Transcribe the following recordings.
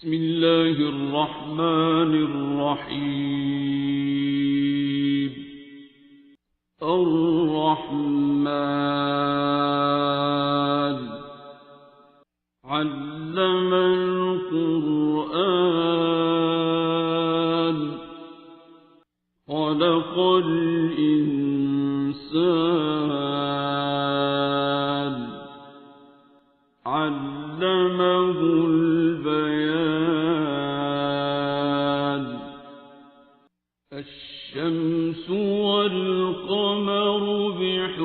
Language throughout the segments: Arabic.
بسم الله الرحمن الرحيم. الرحمن علم القرآن خلق الإنسان علمه البيان. الشمس والقمر بحسبان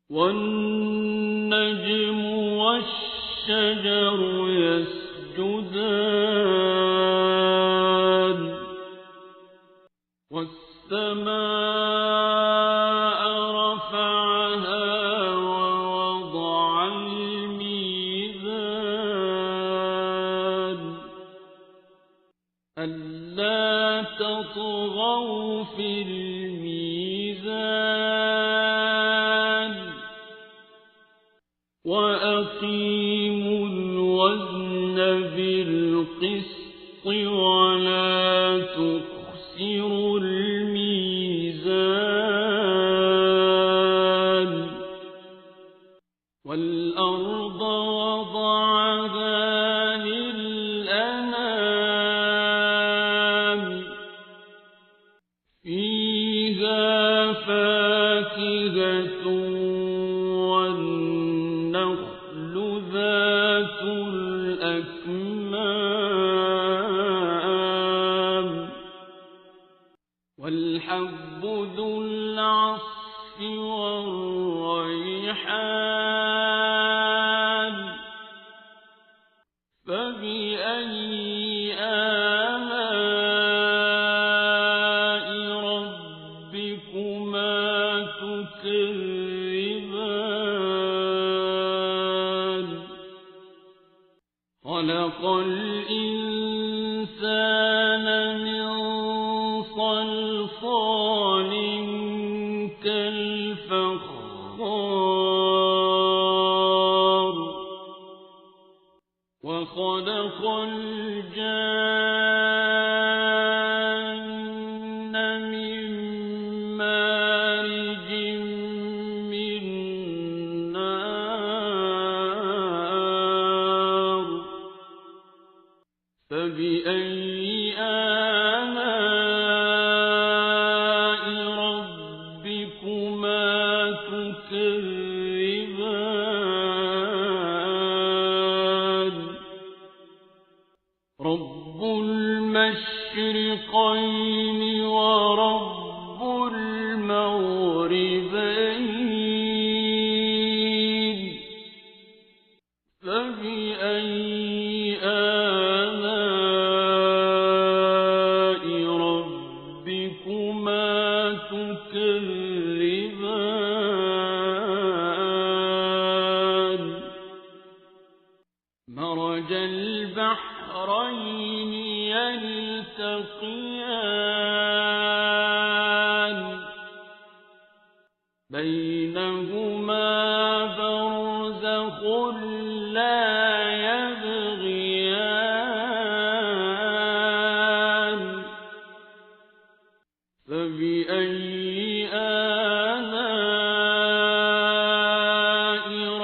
والنجم والشجر يسجدان والسماء رفعها ووضع الميزان ألا تطغوا في الميزان وأقيموا الوزن بالقسط ولا تخسروا الميزان. والأرض وضعها للأنام فيها فاكهة والنخل ذات الأكمام والحب ذو العصف والريحان فبأي آلاء ربكما تكذبان. خلق الإنسان من صلصال كالفخار وخلق الجان من مارج من نار فبأي آلاء ربكما تكذبان. رب المشرقين ورب المغربين فبأي آلاء ربكما تكذبان. مرج البحرين يلتقيان بينهما برزخ لا يبغيان فبأي آلاء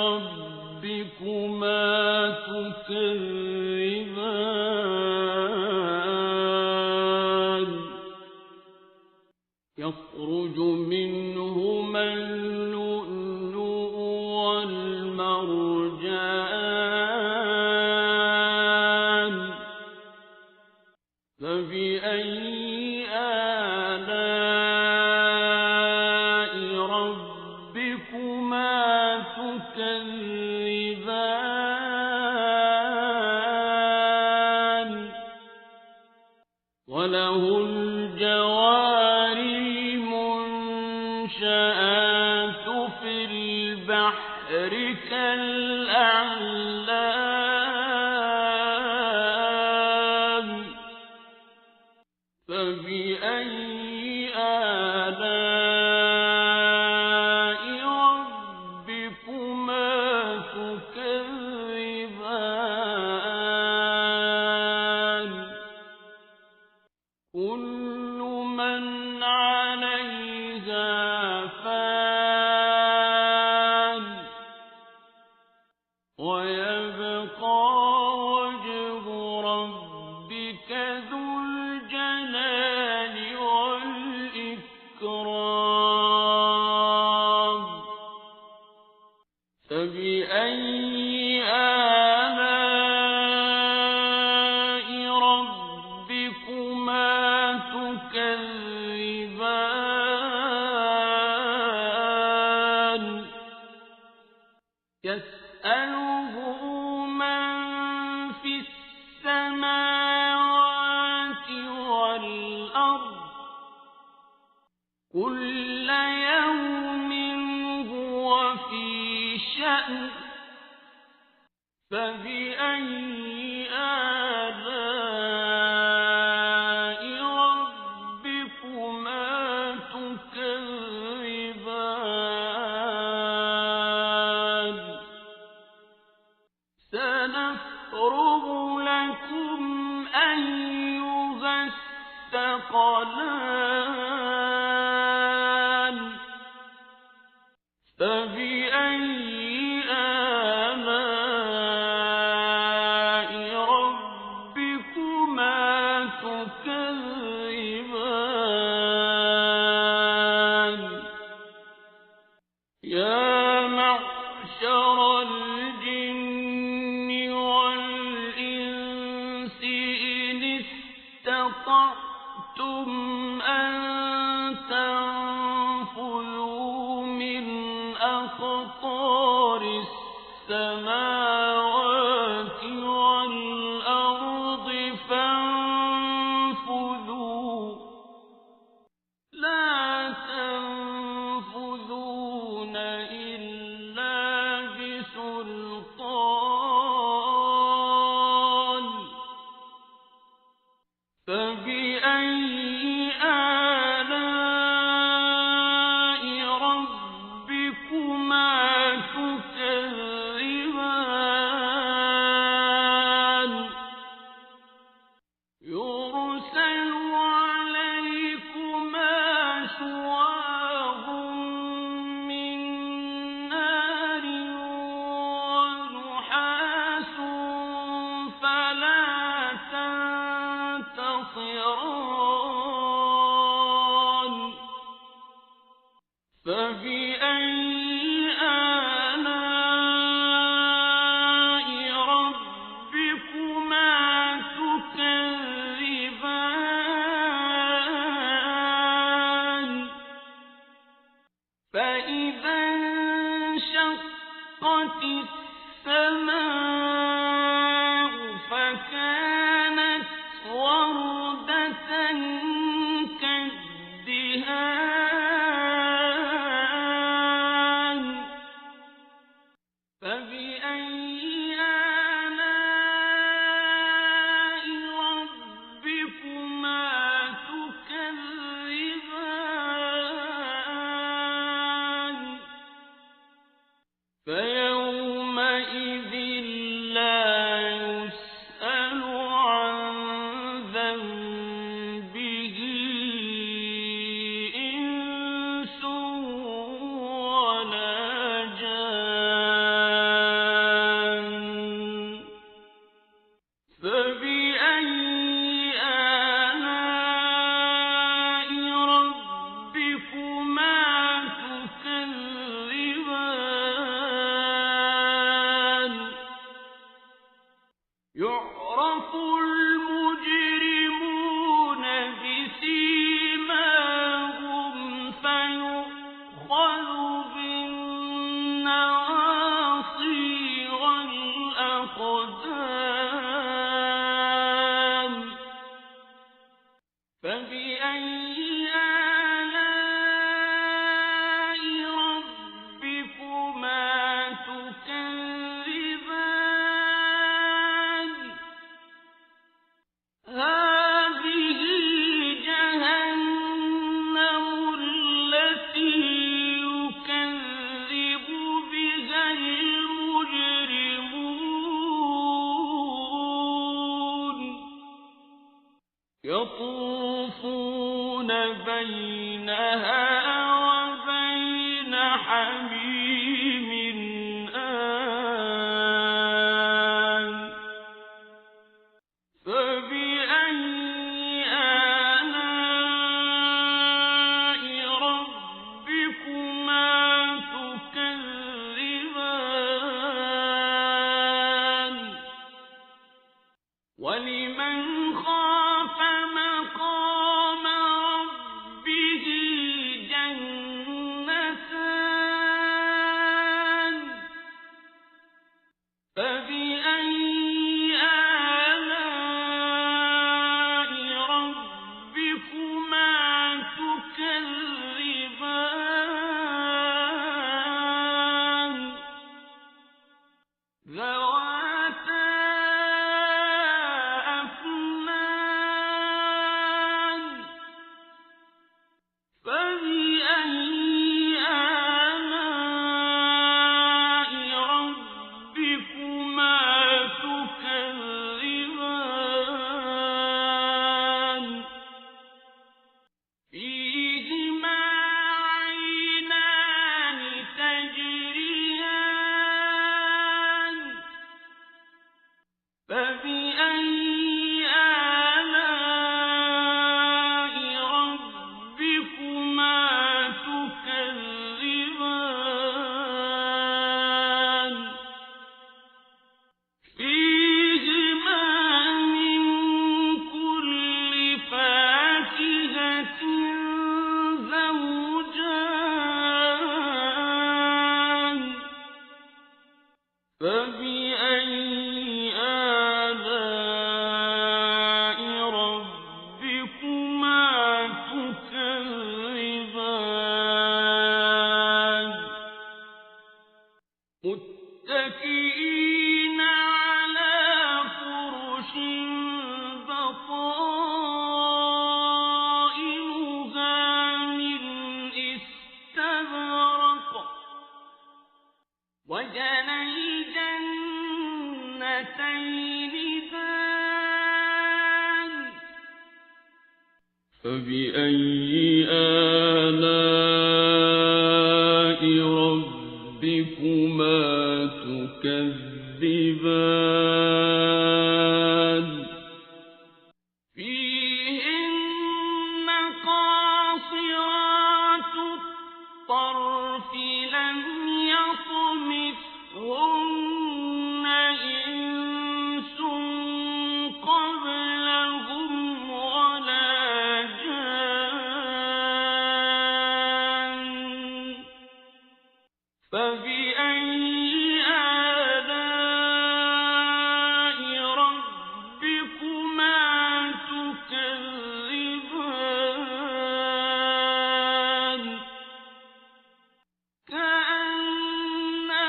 ربكما تكذبان. يخرج منهما اللؤلؤ والمرجان فبأي آلاء ربكما تكذبان. وله الجوار المنشآت في البحر كالأعلام فبأي آلاء ربكما تكذبان. فبأي آلاء ربكما تكذبان يسأله من في السماوات والأرض كل يوم هو في شأن فبأي آلاء ربكما تكذبان سنفرغ لكم أيها الثقلان فبأي آلاء ربكما تكذبان يا معشر الجن والإنس إن استطعتم أن تنفذوا من أقطار السماوات والأرض فانفذوا لا تنفذون إلا بسلطان فبأي آلاء ربكما تكذبان يرسل عليكما شواظ من نار ونحاس فلا تنتصران فبأي آلاء ربكما تكذبان فإذا انشقت السماء فكانت وردة كالدهان فبأي آلاء ربكما تكذبان فيومئذ لا يسأل عن ذنبه إنس ولا جان فبأي آلاء ربكما تكذبان يعرف المجرمون بسيماهم فيؤخذ بالنواصي والأقدام فبأي آلاء ربكما تكذبان هذه جهنم التي يكذب بها المجرمون يطوفون بينها وبين حميم آن فبأي آلاء ربكما تكذبان ذواتا أفنان فبأي آلاء ربكما تكذبان فيهما عينان تجريان فبأي آلاء ربكما تكذبان فيهما من كل فاكهة زوجان فبأي آلاء ربكما تكذبان متكئين على فرش بطائنها من استبرق وجنى الجنتين دان فبأي آلاء ربكما تكذبان فيهن قاصرات الطرف لم يطمثهن إنس قبلهم ولا جان فبأي آلاء ربكما تكذبان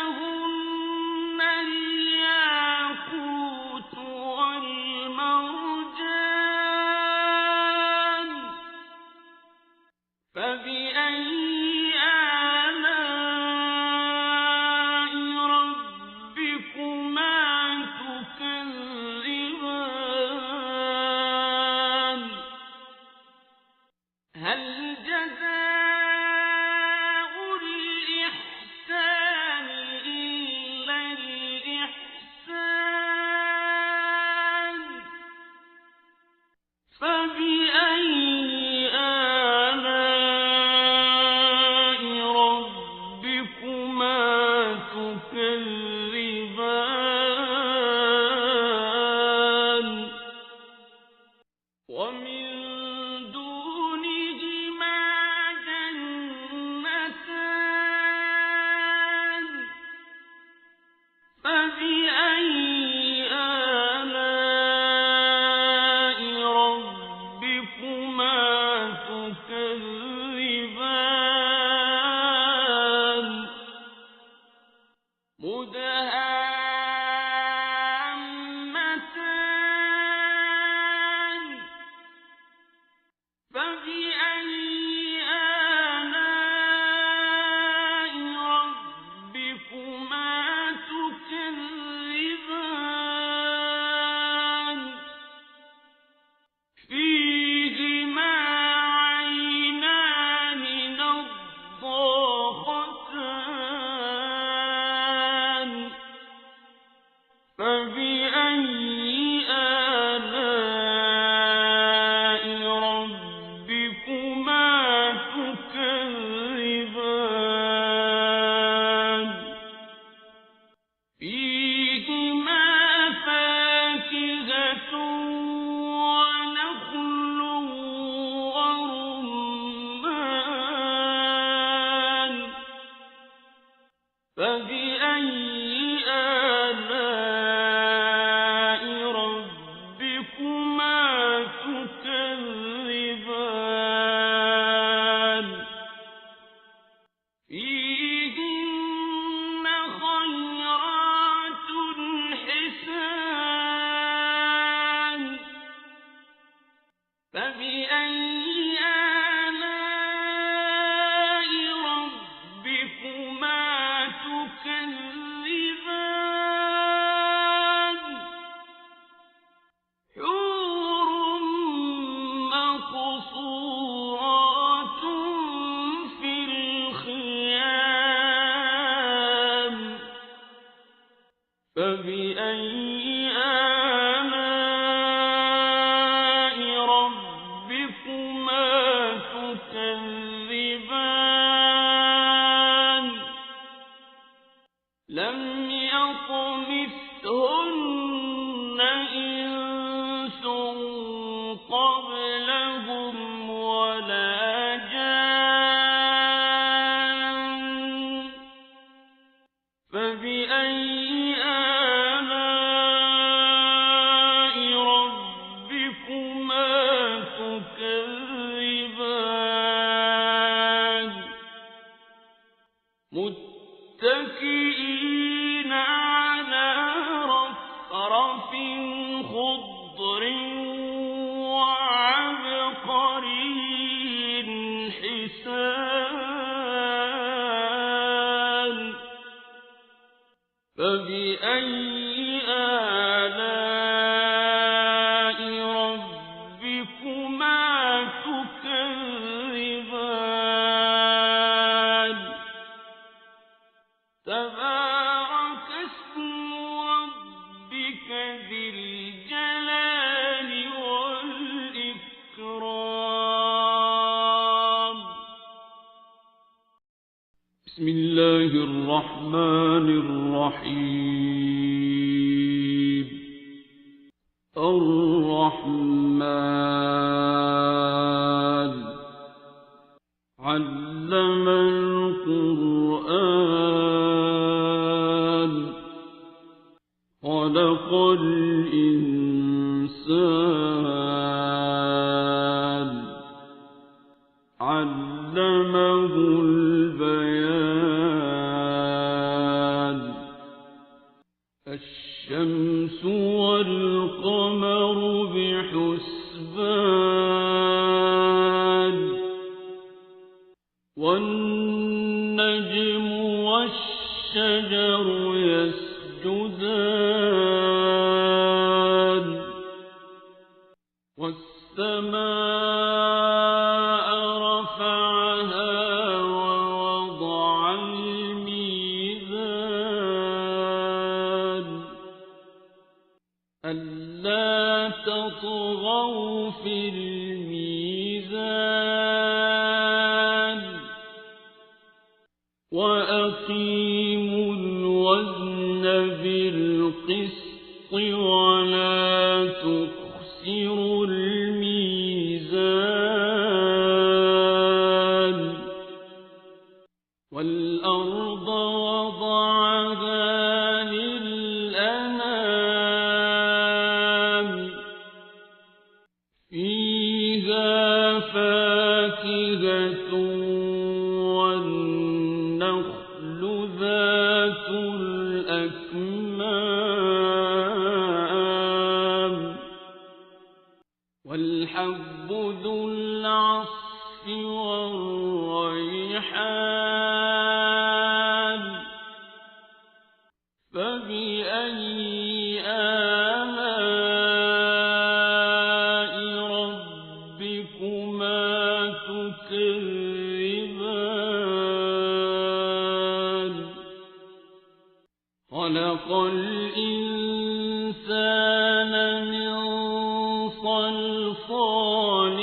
كأنهن الياقوت والمرجان فبأي آلاء ربكما تكذبان هل جزاء الإحسان إلا الإحسان فبأي آلاء ربكما تكذبان ومن دونهما جنتان فبأي آلاء ربكما تكذبان مدهامتان فبأي آلاء ربكما تكذبان فيهما عينان نضاختان فبأي آلاء ربكما تكذبان فيهما فاكهة ونخل ورمان فبأي آلاء ربكما تكذبان فيهن خيرات فبأي آلاء ربكما تكذبان لم يطمثهن إنس قبلهم ولا جان فبأي آلاء ربكما تكذبان متكئين على رفرف خضر وعبقري حسان فبأي آلاء ربكما تكذبان تبارك اسم ربك ذي الجلال والإكرام بسم الله الرحمن الرحيم الرحمن علم القرآن خلق الإنسان علمه البيان الشمس والقمر بحسبان والنجم والشجر يسجدان والسماء رفعها ووضع الميزان ألا تطغوا في الميزان وأقيموا الوزن بالقسط ولا تخسروا الميزان والأرض وضعها للأنام فيها فاكهة والنخل ذات الأكمام والحب ذو العصف والريحان فبأي آلاء ربكما تكذبان خلق الإنسان من صلصال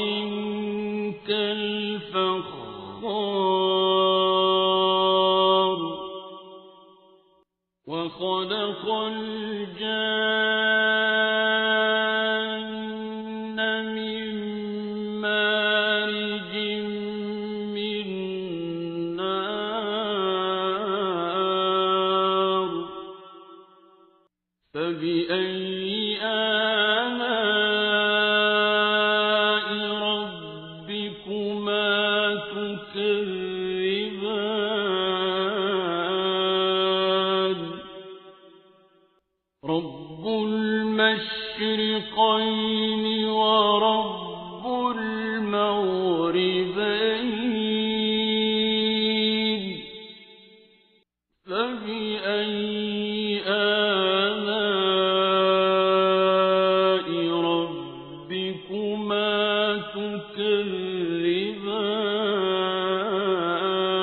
كالفخار وخلق الجان من مارج من نار فبأي آلاء ربكما تكذبان رب المشرقين ورب المغربين فبأي آلاء ربكما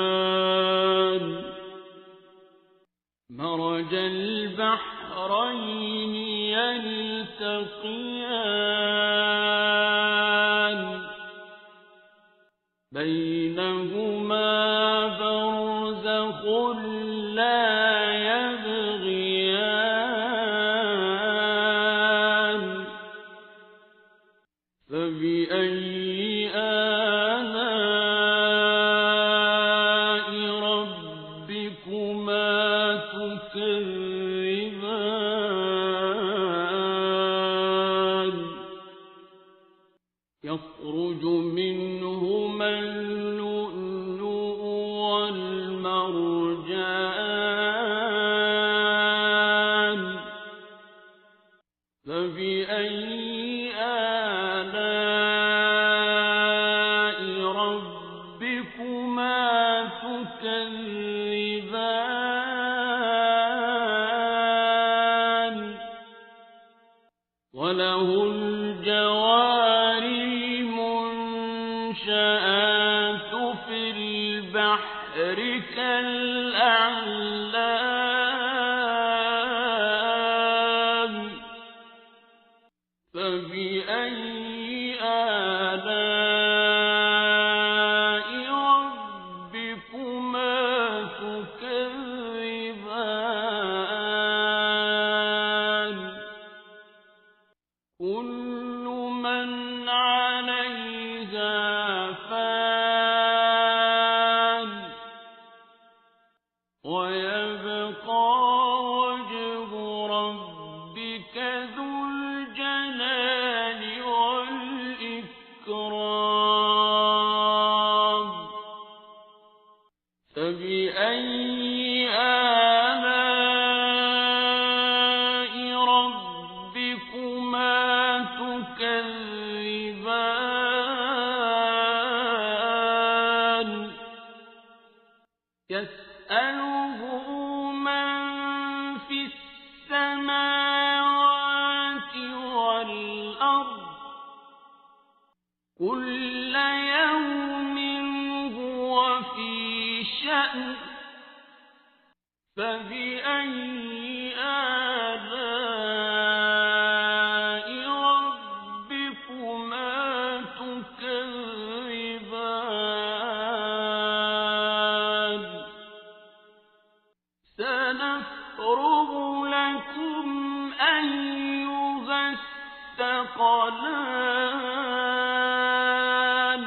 تكذبان مرج البحرين يلتقيان بينهما برزخ لا يبغيان فبأي آلاء ربكما تكذبان يخرج منهما اللؤلؤ والمرجان فبأي آلاء ربكما تكذبان وله الجوار المنشآت في البحر كالأعلام فبأي آلاء ربكما تكذبان كل من عليها فان ويبقى وجه ربك ذو الجلال والإكرام فبأي آلاء ربكما تكذبان يسأله من في السماوات والأرض كل يوم هو في شأن فبأي آلاء ربكما تكذبان سنفرغ لكم أيها الثقلان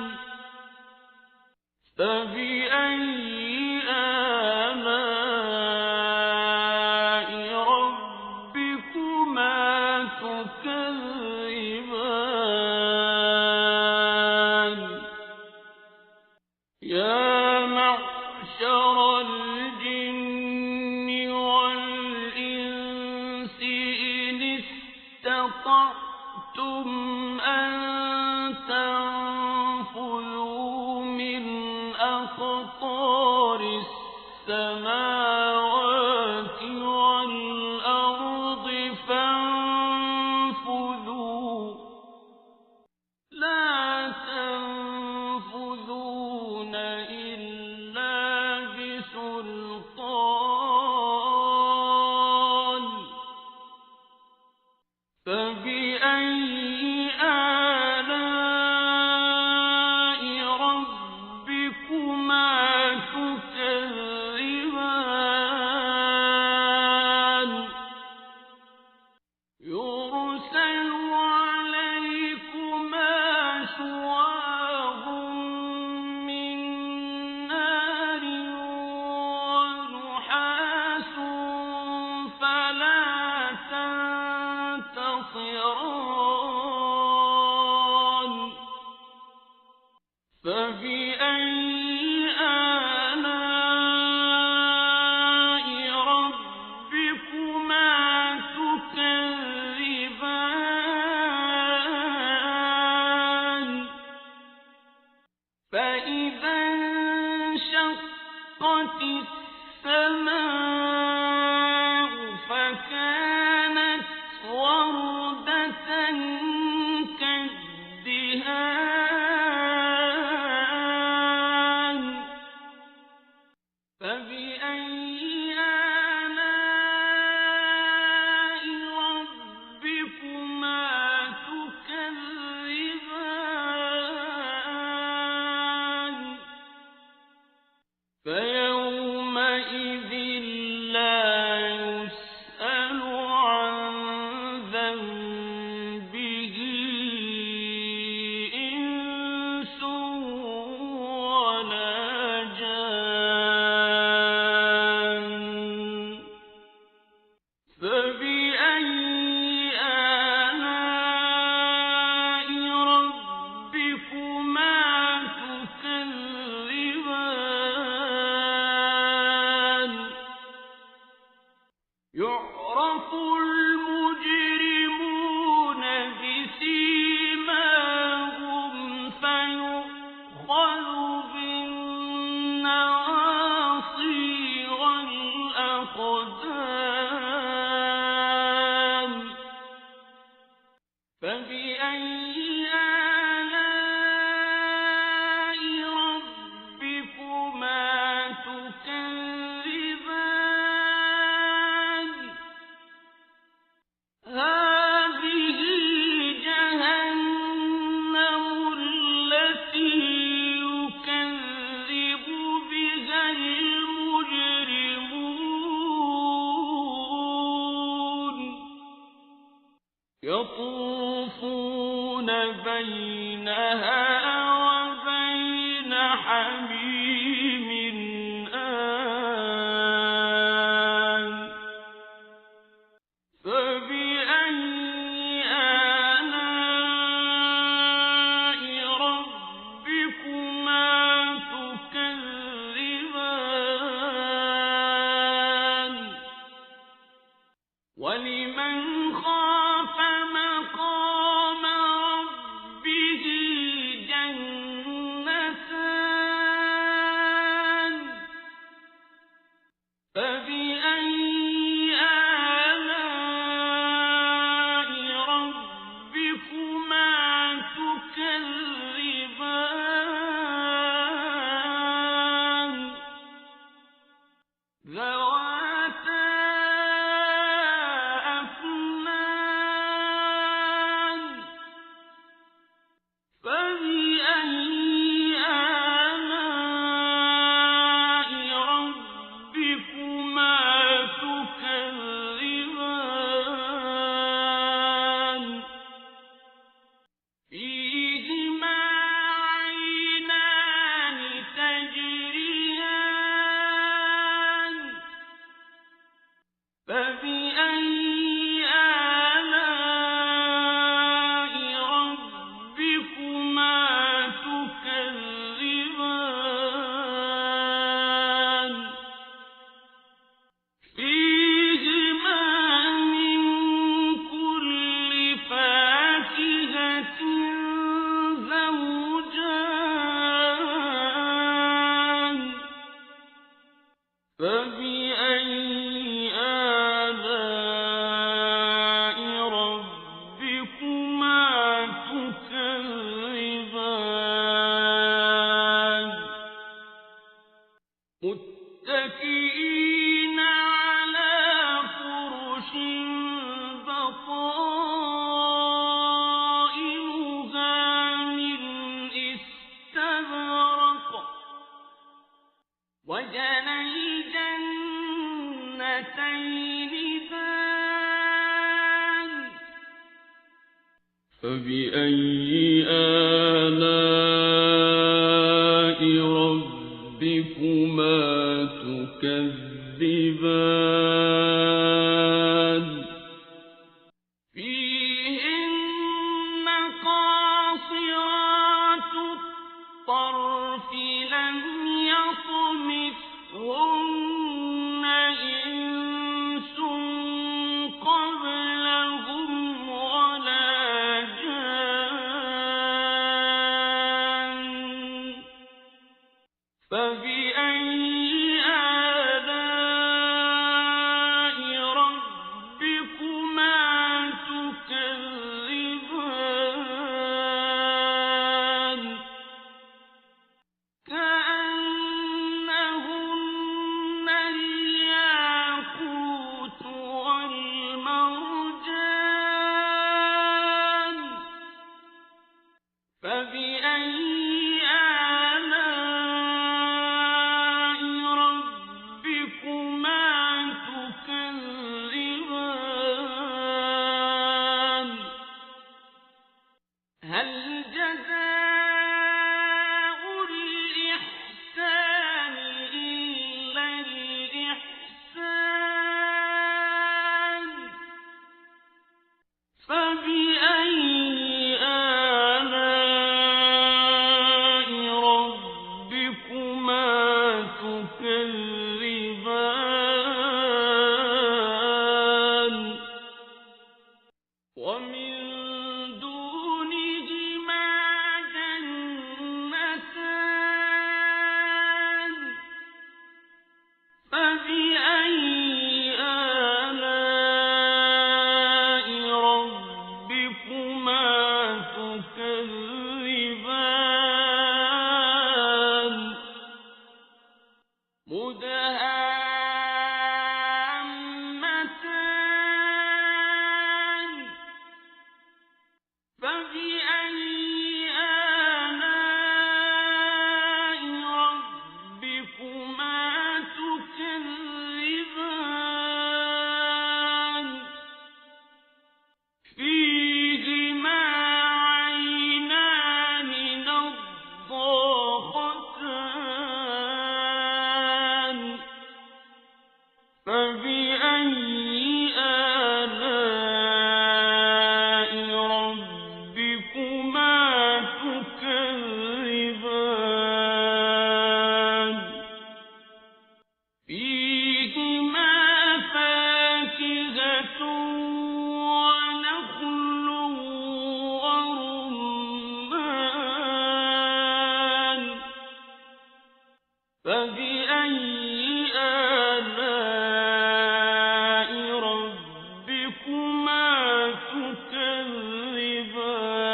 فبأي آلاء ربكما تكذبان يا معشر الجن والإنس إن استطعتم أن تنفذوا من أقطار السماوات والأرض فانفذوا لا تنفذون إلا بسلطان فبأي آلاء ربكما تكذبان يرسل عليكما شواظ من نار ونحاس فلا تنتصران فبأي آلاء ربكما تكذبان فإذا انشقت السماء فكانت وردة فبأي آلاء ربكما تكذبان يعرف المجرمون بسيماهم فيؤخذ بالنواصي والأقدام فبأي آلاء ربكما تكذبان هذه جهنم التي يكذب بها المجرمون يطوفون بينها وبين حميم آن فبأي آلاء ربكما تكذبان ولمن خاف مقام ربه جنتان فبأي آلاء ربكما تكذبان ذواتا أفنان فبأي آلاء ربكما تكذبان فيهما عينان تجريان فبأي آلاء ربكما تكذبان فيهما من كل فاكهة زوجان فبأي آلاء ربكما تكذبان متكئين على فرش بطائنها من استبرق وجنى الجنتين دان فبأي آلاء ربكما تكذبان فيهن قاصرات الطرف لم يطمثهن إنس قبلهم ولا جان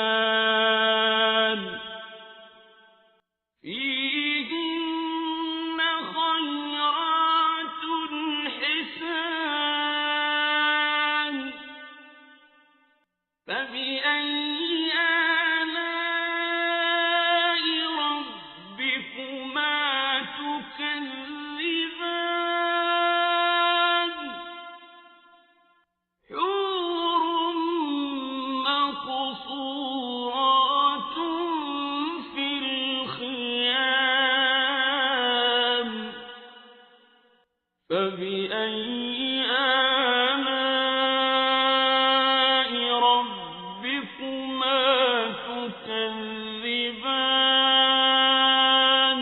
تكذبان فيهن خيرات حسان فبأي آلاء ربكما تكذبان حور مقصورات في الخيام فبأي آلاء ربكما تكذبان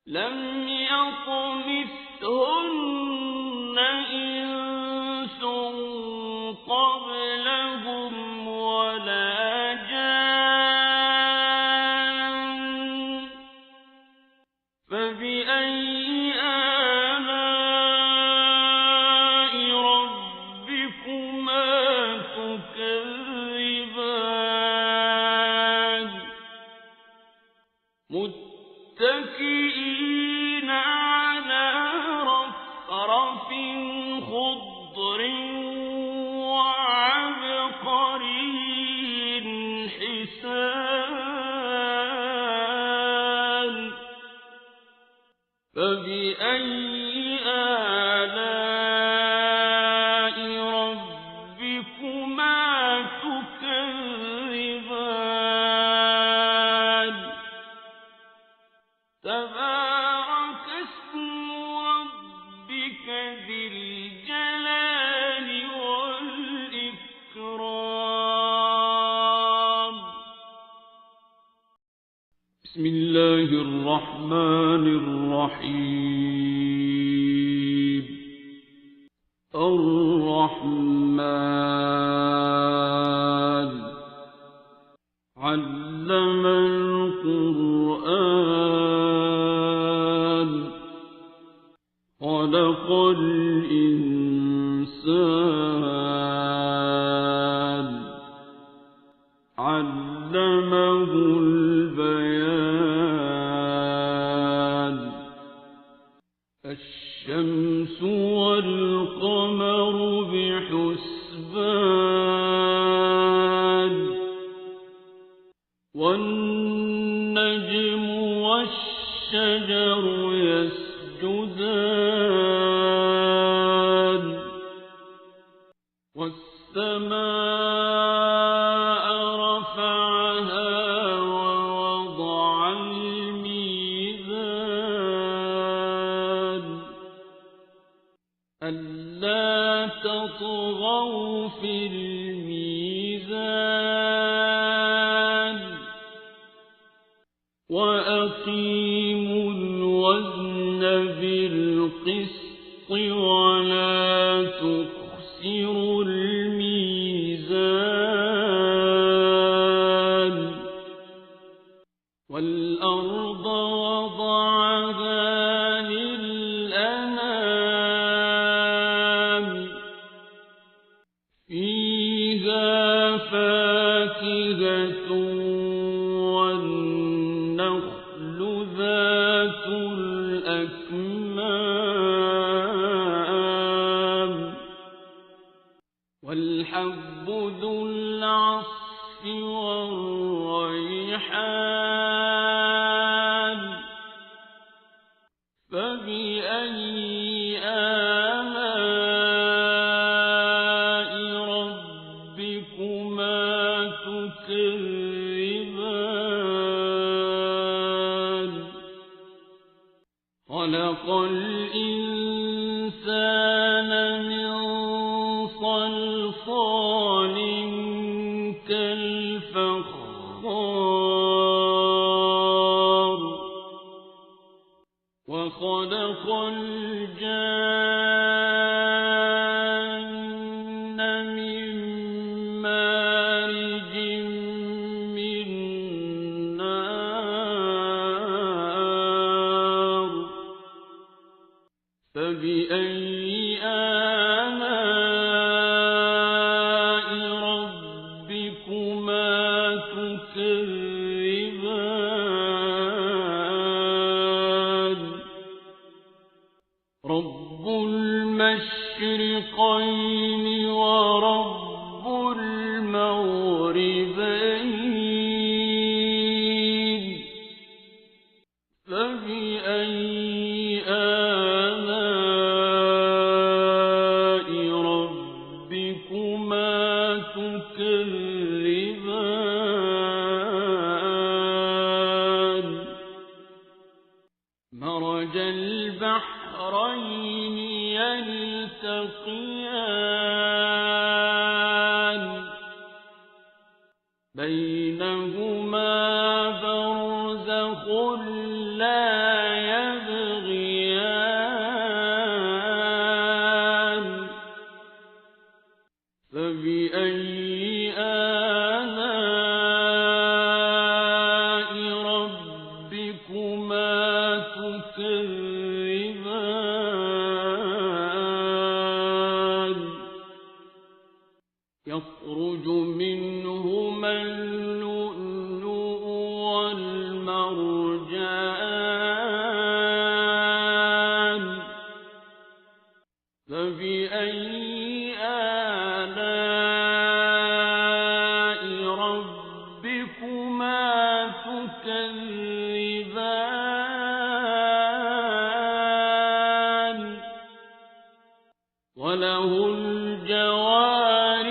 لم يطمثهن إنس قبلهم ولا جان فبأي آلاء ربكما تكذبان متكئين على رفرف خضر وعبقري حسان فبأي آلاء ربكما تكذبان تبارك اسم ربك ذي الجلال والإكرام بسم الله الرحمن الرحيم الرحمن علم القرآن خلق الإنسان علمه البيان الشمس والقمر بحسبان والنجم والشجر يسجدان والسماء رفعها ووضع الميزان ألا تطغوا في الميزان وأقيموا الوزن بالقسط ولا تخسروا الميزان والأرض وضعها للأنام فيها فاكهة والنخل ذات الأكمام والحب ذو العصف والريحان فبأي آلاء ربكما تكذبان خلق الإنسان من صلصال كالفخار وخلق الجان من مارج من نار فبأي آلاء ورب المغربين فبأي آلاء ربكما تكذبان مرج البحرين يلتقيان بينهما برزخ لا يبغيان فبأي آلاء ربكما تكذبان يخرج منهما اللؤلؤ والمرجان فبأي آلاء ربكما تكذبان وله الجوار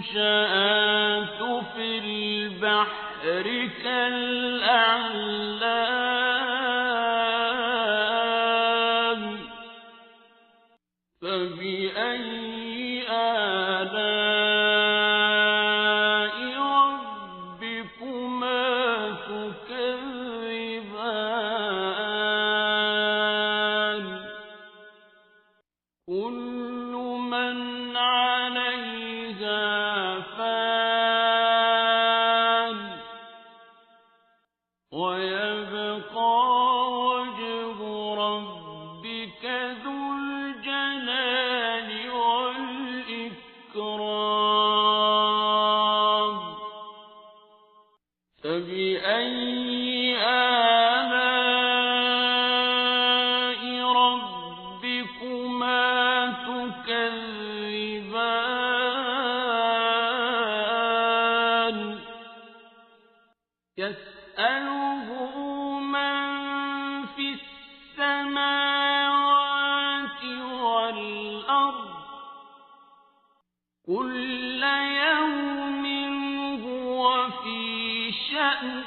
المنشآت في البحر كالأعلام فبأي آلاء ربكما تكذبان كل من عليها فان ويبقى وجه ربك ذو الجلال والإكرام فبأي آلاء ربكما تكذبان يسأله من في السماوات والأرض كل يوم هو في شأن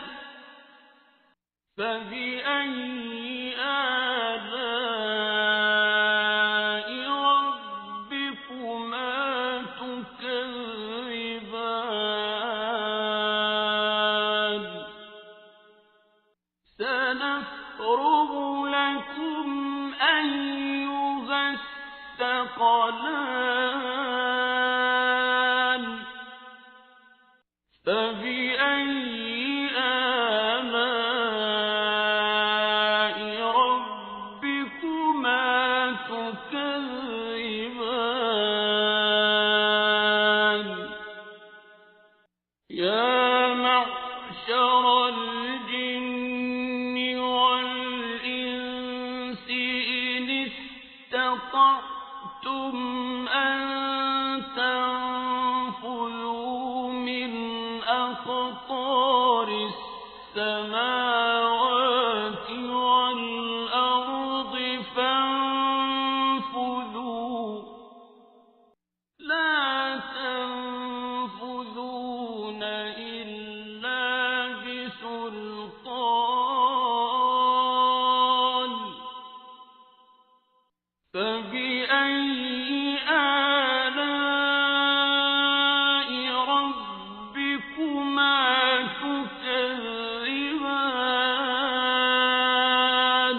فبأي آلاء ربكما تكذبان سنفرغ لكم أيها الثقلان فبأي آلاء ربكما تكذبان يا معشر الجن والإنس إن استطعتم أن تنفذوا من أقطار السماوات والأرض فانفذوا لا تنفذون إلا بسلطان فبأي آلاء ربكما تكذبان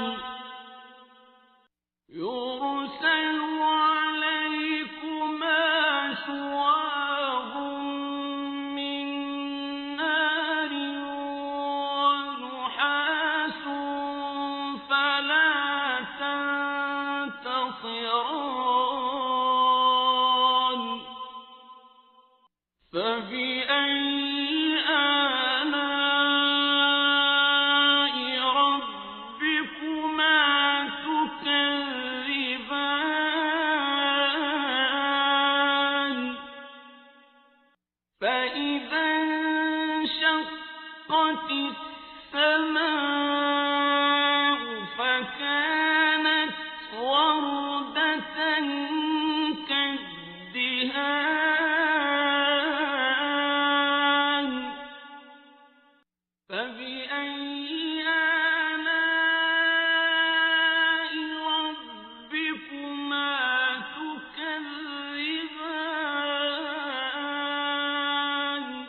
يرسل عليكما شواظ من نار ونحاس فلا تنتصران فبأي آلاء ربكما تكذبان السماء فكانت وردة كالدهان فبأي آلاء ربكما تكذبان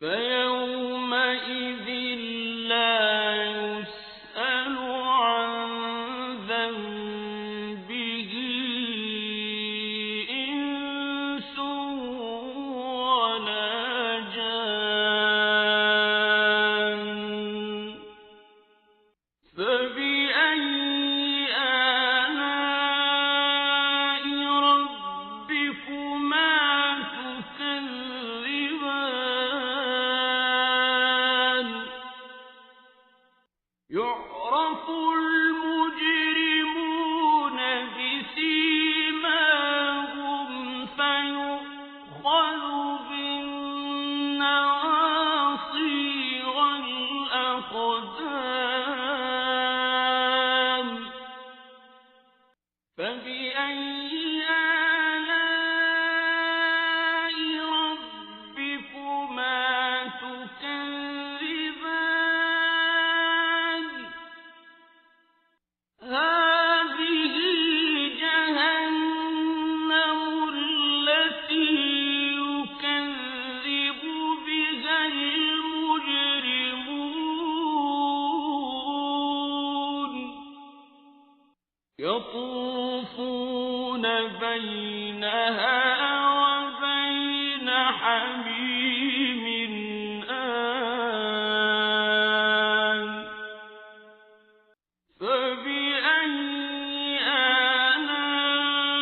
فيومئذ لا يسأل عن ذنبه إنس ولا جان فبأي آلاء ربكما تكذبان يعرف المجرمون بسيماهم فيؤخذ بالنواصي والأقدام فبأي آلاء ربكما تكذبان هذه جهنم التي يكذب بها المجرمون يطوفون بينها وبين حميم آن فبأي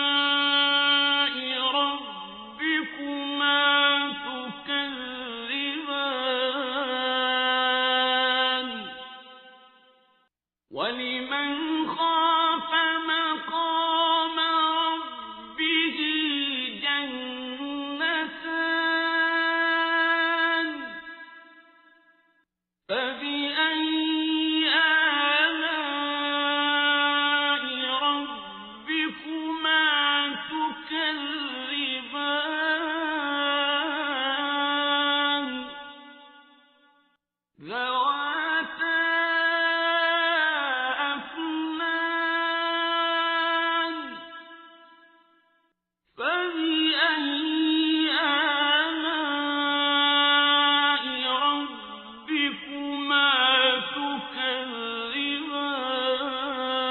آلاء ربكما تكذبان ولمن خاف مقام ربه جنتان فبأي آلاء ربكما تكذبان ذواتا أفنان فبأي آلاء ربكما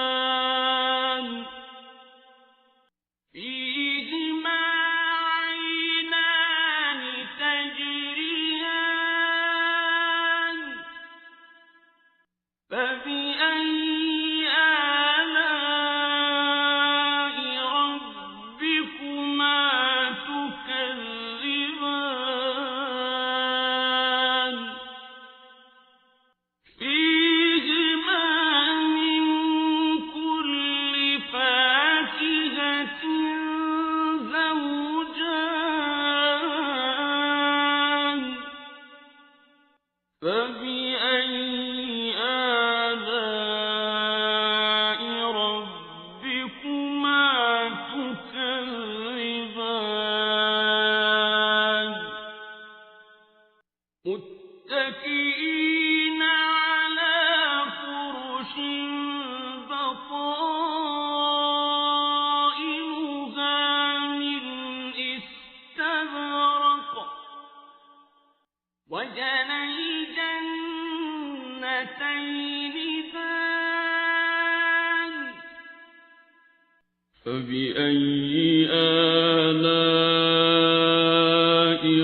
تكذبان فيهما عينان تجريان فبأي آلاء ربكما تكذبان فيهما من كل فاكهة زوجان فبأي آلاء ربكما تكذبان متكئين على فرش بطائنها من استبرق وجنى الجنتين دان فبأي آلاء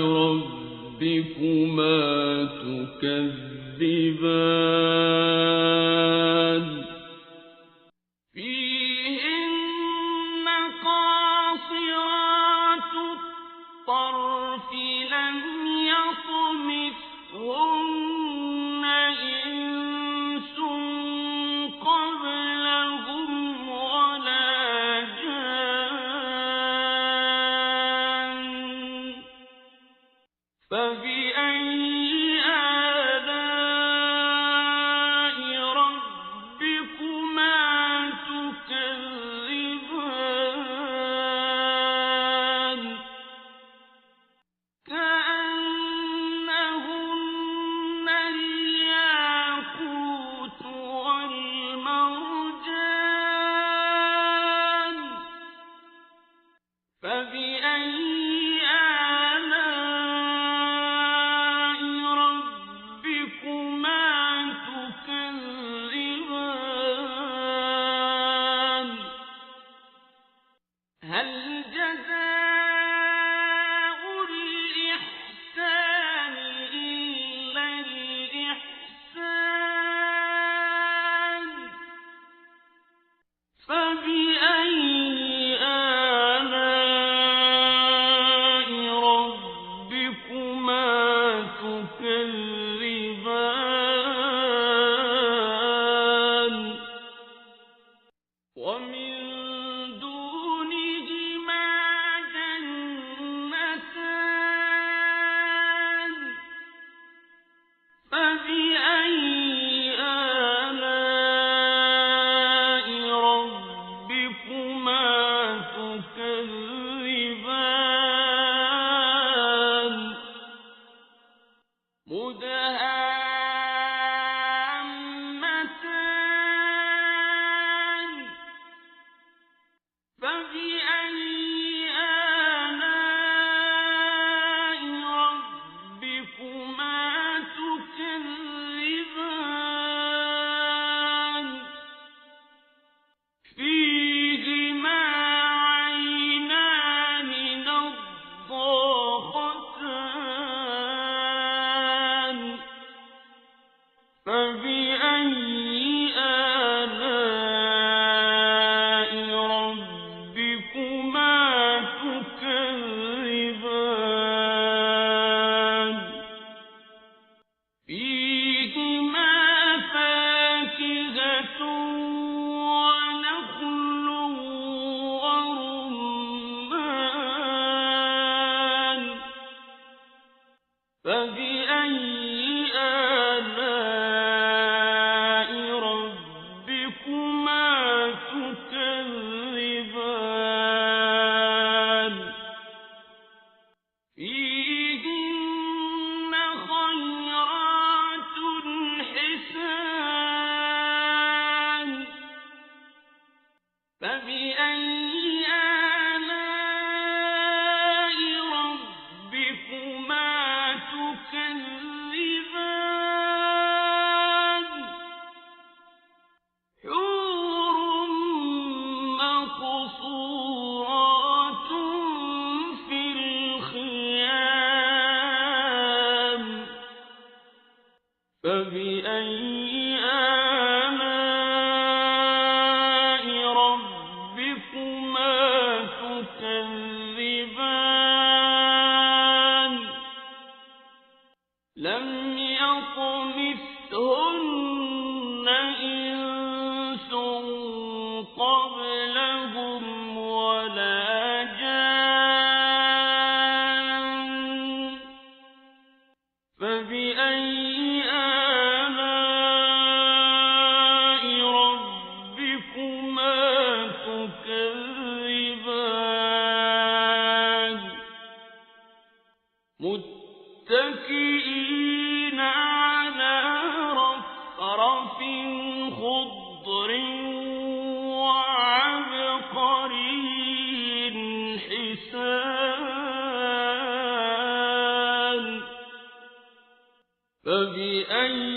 ربكما تكذبان فيهن قاصرات الطرف لم يطمثهن إنس قبلهم ولا جان فبأي فبأي آلاء ربكما تكذبان هل جزاء الإحسان إلا الإحسان فبأي آلاء ربكما تكذبان ومن دونهما جنتان فبأي آلاء ربكما تكذبان مدهامتان فبأي آلاء ربكما تكذبان فيهما عينان نضاختان فبأي آلاء ربكما تكذبان فيهما فاكهة ونخل ورمان فبأي آلاء ربكما تكذبان فيهن خيرات حسان فبأي آلاء ربكما تكذبان حور مقصورات في الخيام فبأي آلاء ربكما تكذبان لم يطمثهن إنس قبلهم ولا جان فبأي آلاء ربكما تكذبان متكئين على رفرف خضر وعبقري حسان فبأي